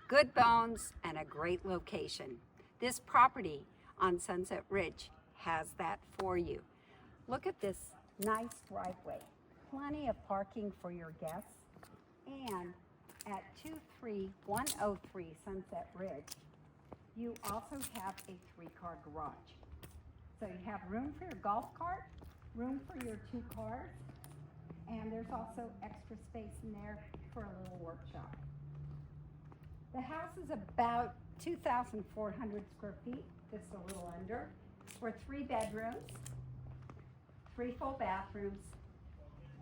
good bones, and a great location. This property on Sunset Ridge has that for you. Look at this nice driveway. Plenty of parking for your guests. And at 23103 Sunset Ridge, you also have a 3-car garage. So you have room for your golf cart, room for your 2 cars, and there's also extra space in there for a little workshop. The house is about 2,400 square feet, just a little under, for 3 bedrooms, 3 full bathrooms,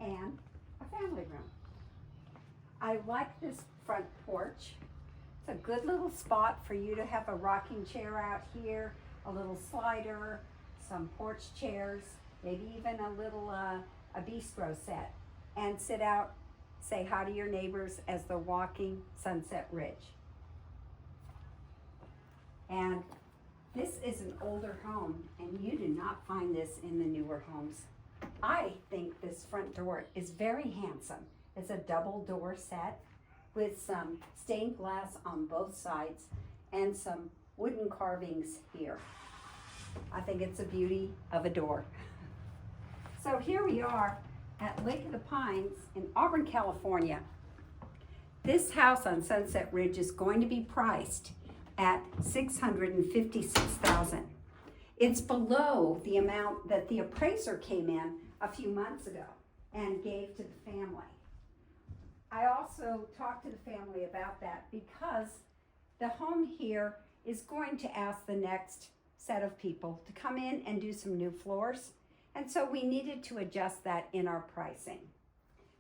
and a family room. I like this front porch. It's a good little spot for you to have a rocking chair out here, a little slider, some porch chairs, maybe even a little a bistro set, and sit out, say hi to your neighbors as they're walking Sunset Ridge. And this is an older home, and you do not find this in the newer homes. I think this front door is very handsome. It's a double door set with some stained glass on both sides and some wooden carvings here. I think it's a beauty of a door. So here we are at Lake of the Pines in Auburn, California. This house on Sunset Ridge is going to be priced at $656,000. It's below the amount that the appraiser came in a few months ago and gave to the family. I also talked to the family about that because the home here is going to ask the next set of people to come in and do some new floors. And so we needed to adjust that in our pricing.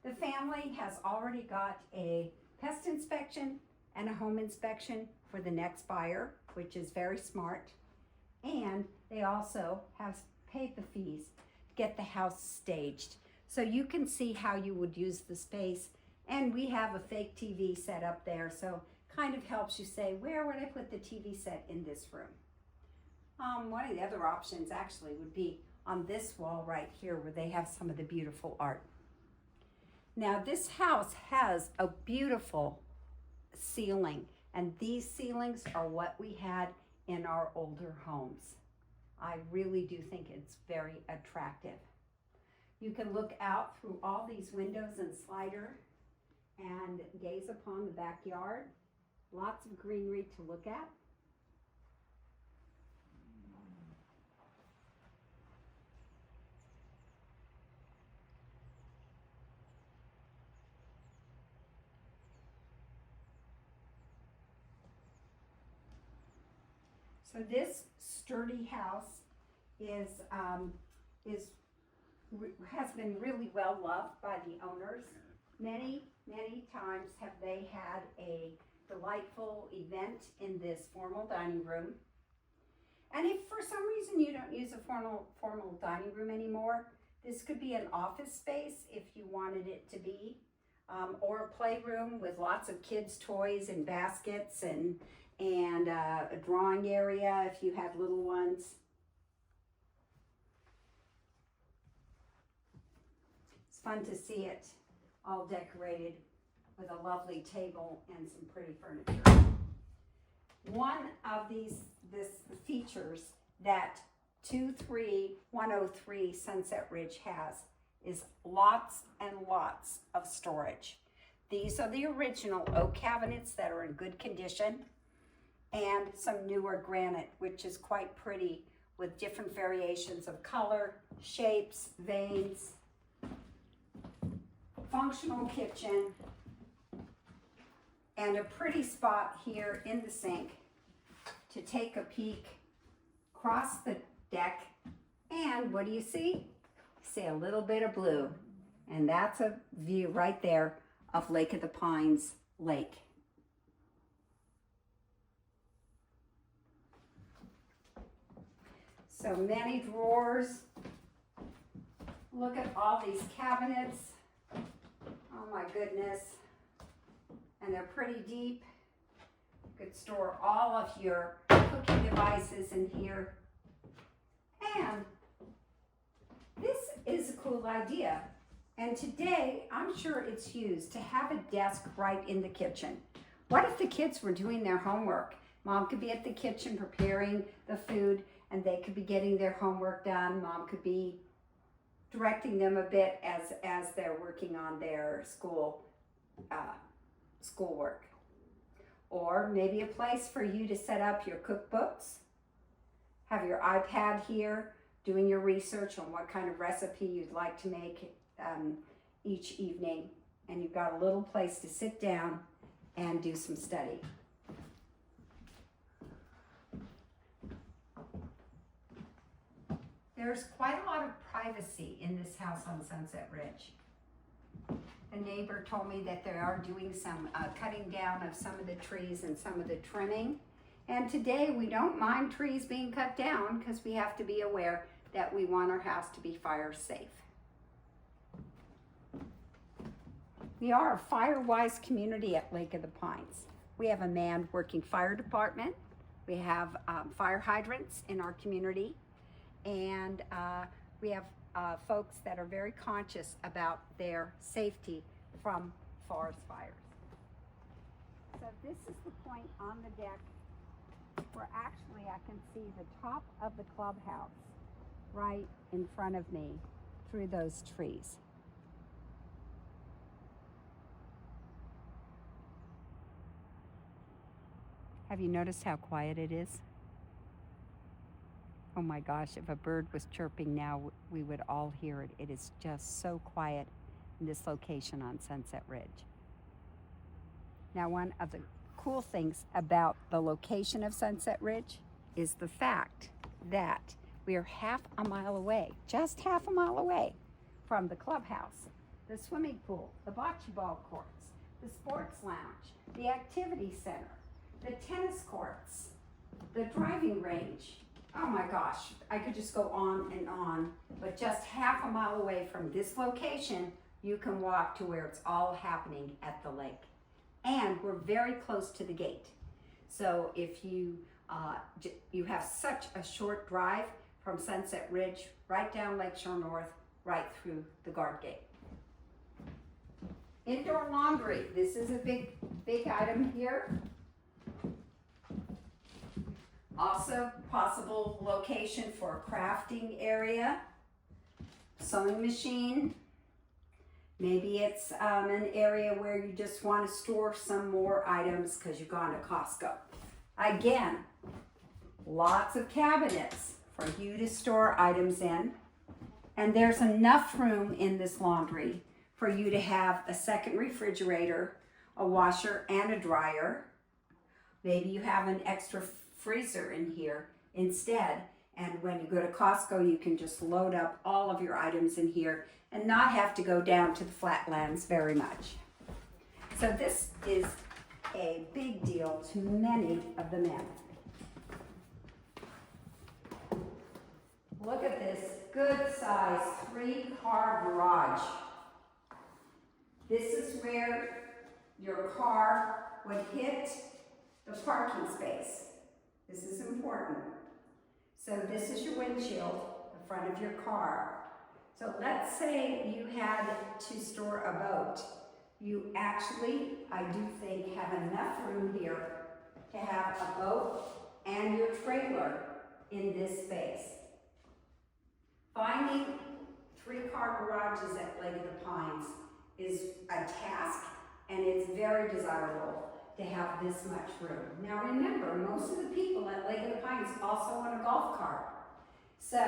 The family has already got a pest inspection and a home inspection for the next buyer, which is very smart. And they also have paid the fees to get the house staged. So you can see how you would use the space. And we have a fake TV set up there, so kind of helps you say, where would I put the TV set in this room? One of the other options actually would be on this wall right here where they have some of the beautiful art. Now this house has a beautiful ceiling, and these ceilings are what we had in our older homes. I really do think it's very attractive. You can look out through all these windows and slider and gaze upon the backyard. Lots of greenery to look at. So this sturdy house has been really well loved by the owners. Many times have they had a delightful event in this formal dining room. And if for some reason you don't use a formal dining room anymore, this could be an office space if you wanted it to be, or a playroom with lots of kids' toys and baskets and a drawing area if you had little ones. It's fun to see it all decorated with a lovely table and some pretty furniture. One of the features that 23103 Sunset Ridge has is lots and lots of storage. These are the original oak cabinets that are in good condition, and some newer granite, which is quite pretty with different variations of color, shapes, veins. Functional kitchen, and a pretty spot here in the sink to take a peek across the deck. And what do you see? See a little bit of blue, and that's a view right there of Lake of the Pines Lake. So many drawers. Look at all these cabinets. Oh my goodness. And they're pretty deep. You could store all of your cooking devices in here. And this is a cool idea. And today, I'm sure it's used to have a desk right in the kitchen What if the kids were doing their homework? Mom could be at the kitchen preparing the food and they could be getting their homework done. Mom could be directing them a bit as they're working on their schoolwork. Or maybe a place for you to set up your cookbooks, have your iPad here, doing your research on what kind of recipe you'd like to make each evening, and you've got a little place to sit down and do some study. There's quite a lot of privacy in this house on Sunset Ridge. A neighbor told me that they are doing some cutting down of some of the trees and some of the trimming. And today we don't mind trees being cut down because we have to be aware that we want our house to be fire safe. We are a fire-wise community at Lake of the Pines. We have a manned working fire department. We have fire hydrants in our community. And we have folks that are very conscious about their safety from forest fires. So this is the point on the deck where actually I can see the top of the clubhouse right in front of me through those trees. Have you noticed how quiet it is? Oh my gosh, if a bird was chirping now, we would all hear it. It is just so quiet in this location on Sunset Ridge. Now, one of the cool things about the location of Sunset Ridge is the fact that we are half a mile away, just half a mile away from the clubhouse, the swimming pool, the bocce ball courts, the sports lounge, the activity center, the tennis courts, the driving range. Oh my gosh, I could just go on and on, but just half a mile away from this location, you can walk to where it's all happening at the lake. And we're very close to the gate. So if you have such a short drive from Sunset Ridge, right down Lakeshore North, right through the guard gate. Indoor laundry, this is a big item here. Also, possible location for a crafting area, sewing machine. Maybe it's an area where you just want to store some more items because you've gone to Costco. Again, lots of cabinets for you to store items in. And there's enough room in this laundry for you to have a second refrigerator, a washer, and a dryer. Maybe you have an extra freezer in here instead, and when you go to Costco you can just load up all of your items in here and not have to go down to the flatlands very much. So this is a big deal to many of the men. Look at this good size 3-car garage. This is where your car would hit the parking space. This is important. So this is your windshield, the front of your car. So let's say you had to store a boat. You actually, I do think, have enough room here to have a boat and your trailer in this space. Finding 3-car garages at Lake of the Pines is a task, and it's very desirable to have this much room. Now remember, most of the people at Lake of the Pines also own a golf cart. So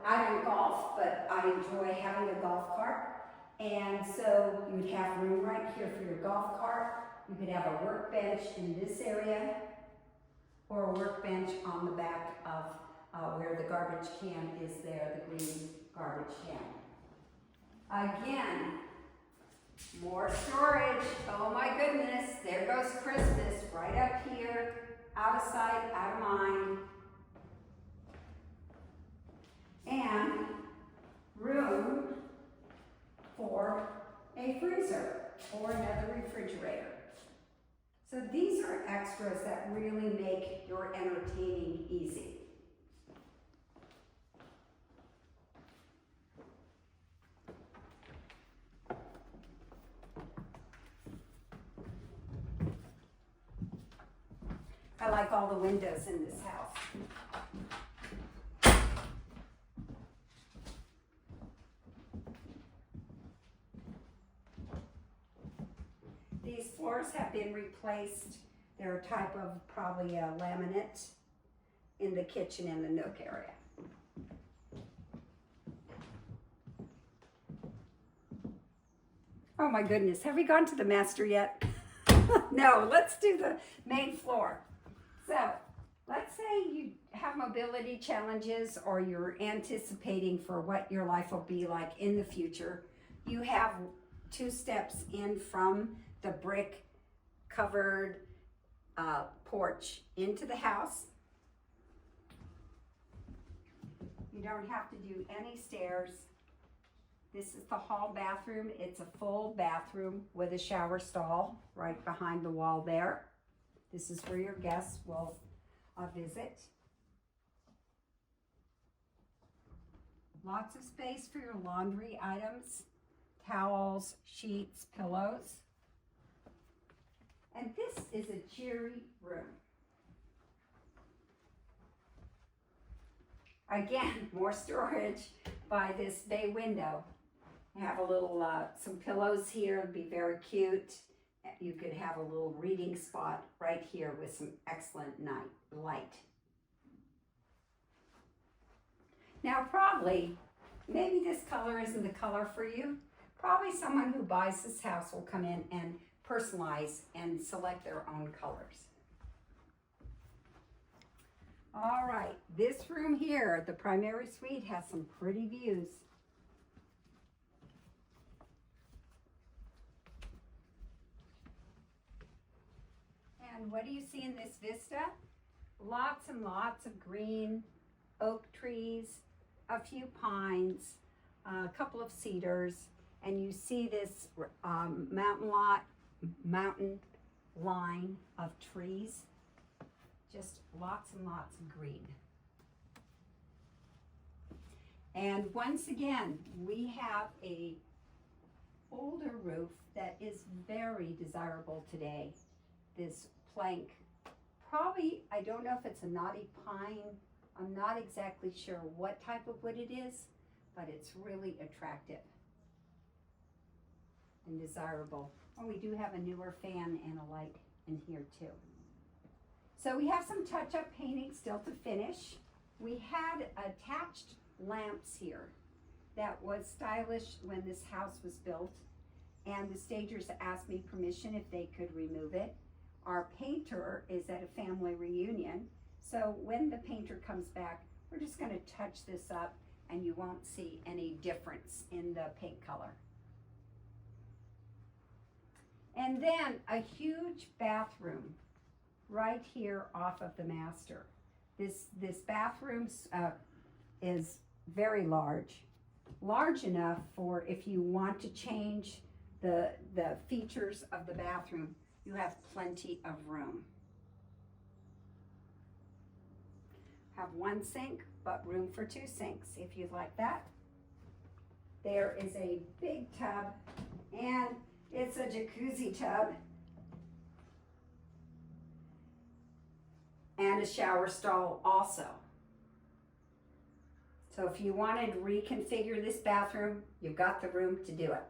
I don't golf, but I enjoy having a golf cart. And so you would have room right here for your golf cart. You could have a workbench in this area, or a workbench on the back of where the garbage can is there, the green garbage can. Again, more storage. Oh my goodness, there goes Christmas right up here, out of sight, out of mind. And room for a freezer or another refrigerator. So these are extras that really make your entertaining easy. I like all the windows in this house. These floors have been replaced. They're a type of probably a laminate in the kitchen and the nook area. Oh my goodness, have we gone to the master yet? No, let's do the main floor. So, let's say you have mobility challenges or you're anticipating for what your life will be like in the future. You have 2 steps in from the brick covered porch into the house. You don't have to do any stairs. This is the hall bathroom. It's a full bathroom with a shower stall right behind the wall there. This is where your guests will visit. Lots of space for your laundry items, towels, sheets, pillows. And this is a cheery room. Again, more storage by this bay window. You have a little, some pillows here, it'd be very cute. You could have a little reading spot right here with some excellent light. Now probably, maybe this color isn't the color for you. Probably someone who buys this house will come in and personalize and select their own colors. All right, this room here, the primary suite, has some pretty views. And what do you see in this vista? Lots and lots of green oak trees, a few pines, a couple of cedars, and you see this mountain line of trees. Just lots and lots of green. And once again, we have a older roof that is very desirable today. This plank, probably, I don't know if it's a knotty pine. I'm not exactly sure what type of wood it is, but it's really attractive and desirable. Oh, we do have a newer fan and a light in here too. So we have some touch-up painting still to finish. We had attached lamps here that was stylish when this house was built, and the stagers asked me permission if they could remove it. Our painter is at a family reunion, so when the painter comes back, we're just going to touch this up and you won't see any difference in the paint color. And then a huge bathroom right here off of the master. This bathroom is very large enough for if you want to change the features of the bathroom, you have plenty of room. Have 1 sink, but room for 2 sinks if you'd like that. There is a big tub, and it's a jacuzzi tub and a shower stall also. So if you wanted to reconfigure this bathroom, you've got the room to do it.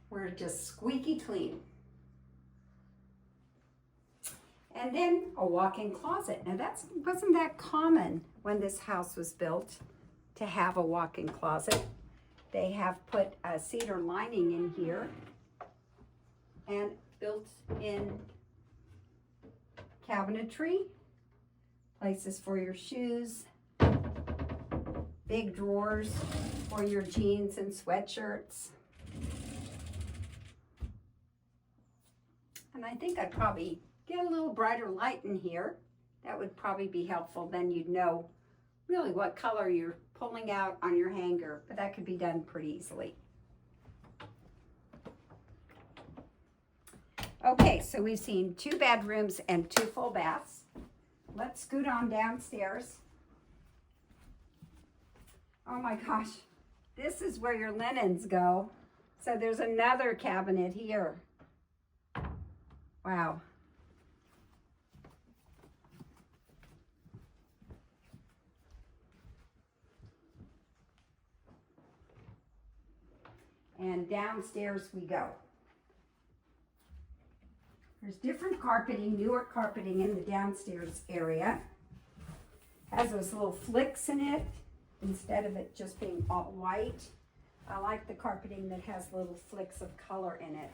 We're just squeaky clean. And then a walk-in closet. Now wasn't that common when this house was built to have a walk-in closet. They have put a cedar lining in here and built-in cabinetry, places for your shoes, big drawers for your jeans and sweatshirts. And I think I'd probably get a little brighter light in here. That would probably be helpful. Then you'd know really what color you're pulling out on your hanger, but that could be done pretty easily. Okay, so we've seen 2 bedrooms and 2 full baths. Let's scoot on downstairs. Oh my gosh, this is where your linens go. So there's another cabinet here. Wow. And downstairs we go. There's different carpeting, newer carpeting in the downstairs area. Has those little flicks in it instead of it just being all white. I like the carpeting that has little flicks of color in it.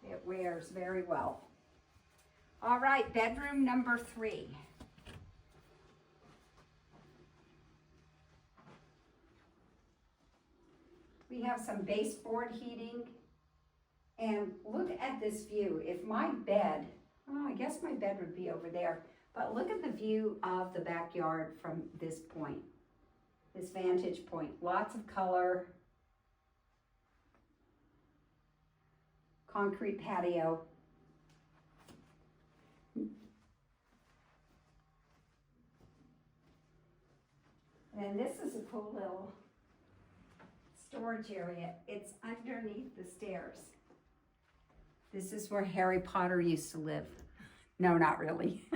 It wears very well. All right, bedroom number 3. We have some baseboard heating. And look at this view. If my bed, oh, I guess my bed would be over there, but look at the view of the backyard from this point, this vantage point. Lots of color, concrete patio. And this is a cool little storage area. It's underneath the stairs. This is where Harry Potter used to live. No, not really.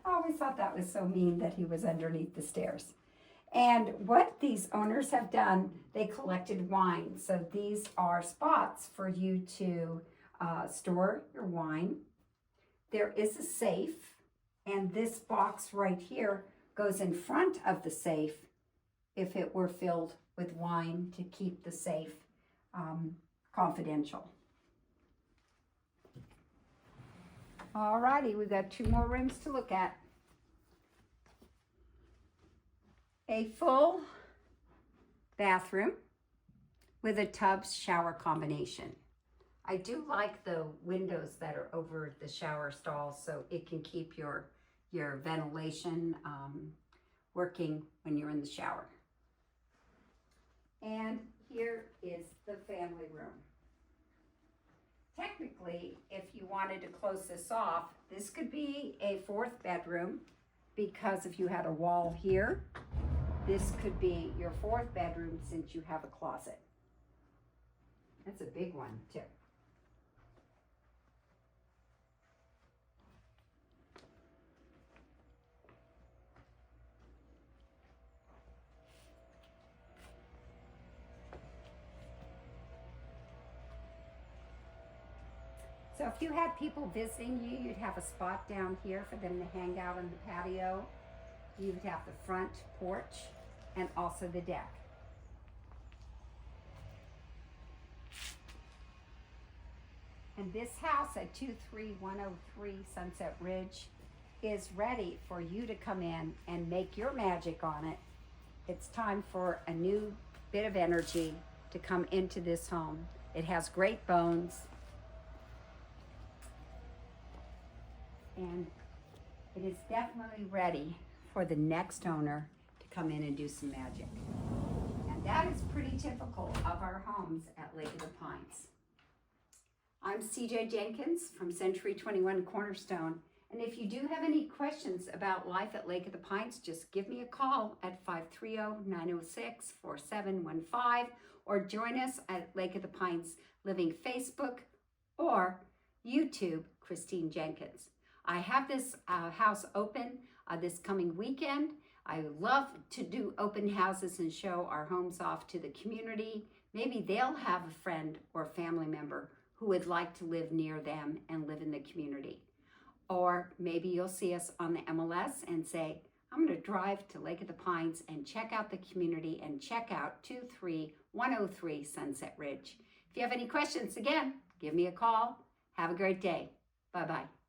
I always thought that was so mean that he was underneath the stairs. And what these owners have done, they collected wine. So these are spots for you to store your wine. There is a safe, and this box right here goes in front of the safe if it were filled with wine to keep the safe confidential. Alrighty, we've got 2 more rooms to look at. A full bathroom with a tub shower combination. I do like the windows that are over the shower stalls so it can keep your ventilation working when you're in the shower. And here is the family room. Technically, if you wanted to close this off, this could be a 4th bedroom, because if you had a wall here, this could be your 4th bedroom since you have a closet. That's a big one too. So if you had people visiting you, you'd have a spot down here for them to hang out on the patio. You would have the front porch and also the deck. And this house at 23103 Sunset Ridge is ready for you to come in and make your magic on it. It's time for a new bit of energy to come into this home. It has great bones. And it is definitely ready for the next owner to come in and do some magic. And that is pretty typical of our homes at Lake of the Pines. I'm CJ Jenkins from Century 21 Cornerstone. And if you do have any questions about life at Lake of the Pines, just give me a call at 530-906-4715 or join us at Lake of the Pines Living Facebook or YouTube, Christine Jenkins. I have this house open this coming weekend. I love to do open houses and show our homes off to the community. Maybe they'll have a friend or family member who would like to live near them and live in the community. Or maybe you'll see us on the MLS and say, I'm going to drive to Lake of the Pines and check out the community and check out 23103 Sunset Ridge. If you have any questions, again, give me a call. Have a great day. Bye-bye.